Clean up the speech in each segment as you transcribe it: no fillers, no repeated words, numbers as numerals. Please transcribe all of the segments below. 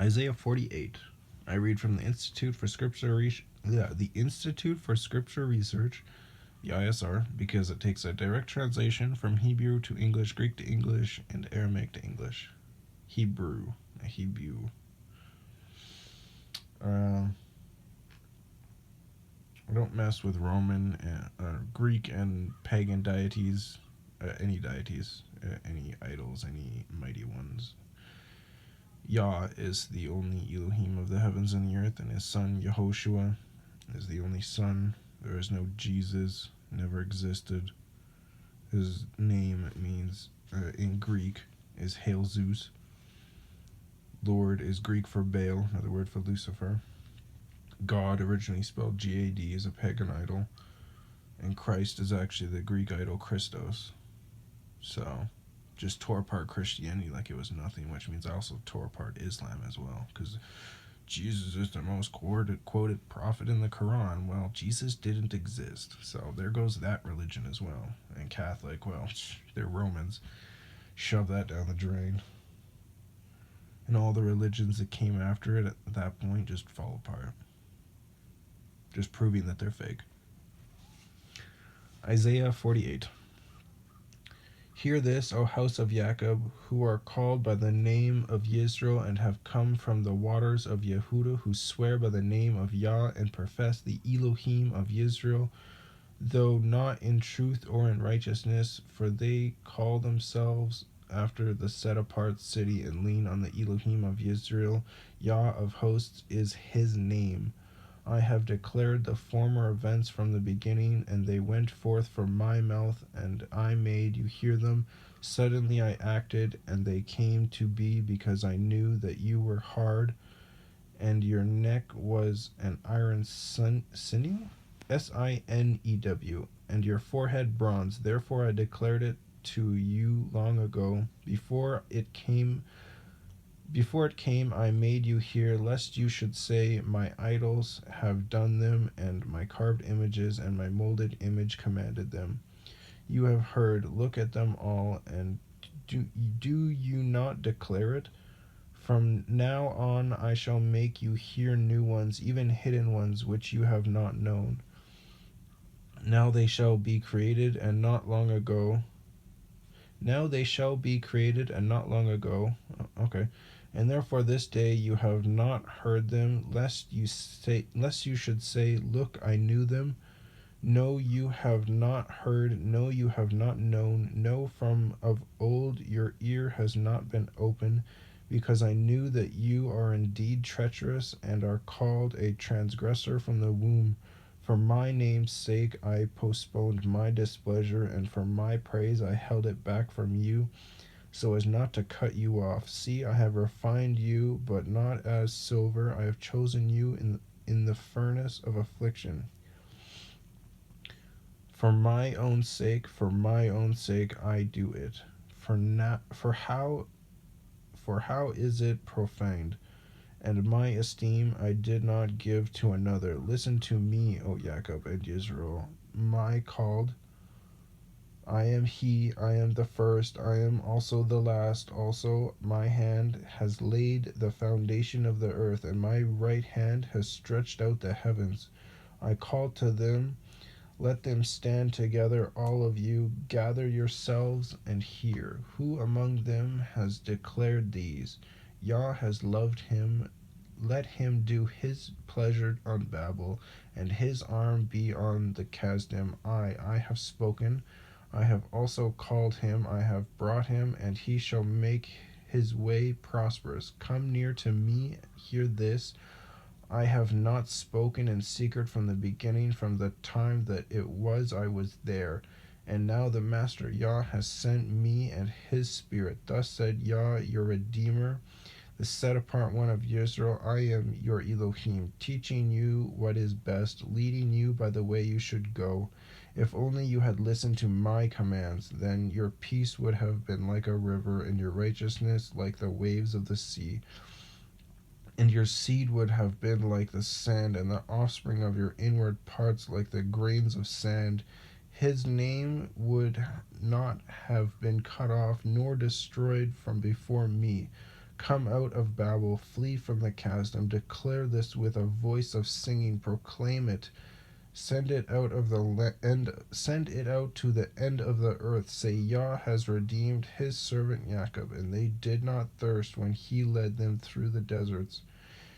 Isaiah 48. I read from the Institute for Scripture Research, the Institute for Scripture Research, the ISR, because it takes a direct translation from Hebrew to English, Greek to English, and Aramaic to English. Hebrew. I don't mess with Roman, Greek, and pagan deities. Any deities, any idols, any mighty ones. Yah is the only Elohim of the heavens and the earth, and his son Yehoshua is the only son. There is no Jesus, never existed. His name means, in Greek, is Hail Zeus. Lord is Greek for Baal, another word for Lucifer. God, originally spelled G-A-D, is a pagan idol. And Christ is actually the Greek idol Christos. So, just tore apart Christianity like it was nothing, which means I also tore apart Islam as well, because Jesus is the most quoted prophet in the Quran. Well, Jesus didn't exist, so there goes that religion as well. And Catholic, well, they're Romans. Shove that down the drain. And all the religions that came after it at that point just fall apart. Just proving that they're fake. Isaiah 48. Hear this, O house of Jacob, who are called by the name of Israel and have come from the waters of Yehuda, who swear by the name of Yah and profess the Elohim of Israel, though not in truth or in righteousness, for they call themselves after the set-apart city and lean on the Elohim of Israel. Yah of hosts is his name. I have declared the former events from the beginning, and they went forth from my mouth, and I made you hear them. Suddenly I acted, and they came to be, because I knew that you were hard, and your neck was an iron sinew, S-I-N-E-W, and your forehead bronze. Therefore I declared it to you long ago, before it came, I made you hear, lest you should say, my idols have done them, and my carved images and my molded image commanded them. You have heard, look at them all, and do you not declare it? From now on I shall make you hear new ones, even hidden ones, which you have not known. Now they shall be created, and not long ago. Okay. And therefore this day you have not heard them, lest you should say, look, I knew them. No, you have not heard, no, you have not known, no, from of old your ear has not been open, because I knew that you are indeed treacherous, and are called a transgressor from the womb. For my name's sake I postponed my displeasure, and for my praise I held it back from you, so as not to cut you off. See, I have refined you, but not as silver. I have chosen you in the furnace of affliction. For my own sake I do it. For how is it profaned? And my esteem I did not give to another. Listen to me, O Jacob and Israel, my called. I am he, I am the first, I am also the last. Also my hand has laid the foundation of the earth, and my right hand has stretched out the heavens. I called to them, let them stand together, all of you, gather yourselves and hear. Who among them has declared these? Yah has loved him. Let him do his pleasure on Babel, and his arm be on the Kasdim. I have spoken. I have also called him, I have brought him, and he shall make his way prosperous. Come near to me, hear this. I have not spoken in secret from the beginning, from the time that it was I was there. And now the Master Yah has sent me and his Spirit. Thus said Yah, your Redeemer, the set-apart one of Israel. I am your Elohim, teaching you what is best, leading you by the way you should go. If only you had listened to my commands, then your peace would have been like a river, and your righteousness like the waves of the sea. And your seed would have been like the sand, and the offspring of your inward parts like the grains of sand. His name would not have been cut off, nor destroyed from before me. Come out of Babel, flee from the chasm, declare this with a voice of singing, proclaim it. Send it out to the end of the earth. Say, Yah has redeemed his servant Jacob, and they did not thirst when he led them through the deserts.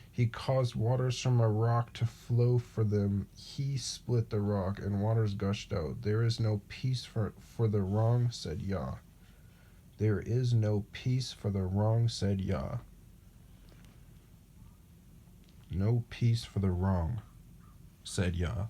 He caused waters from a rock to flow for them. He split the rock, and waters gushed out. There is no peace for the wrong, said Yah. There is no peace for the wrong, said Yah. No peace for the wrong, said Yah.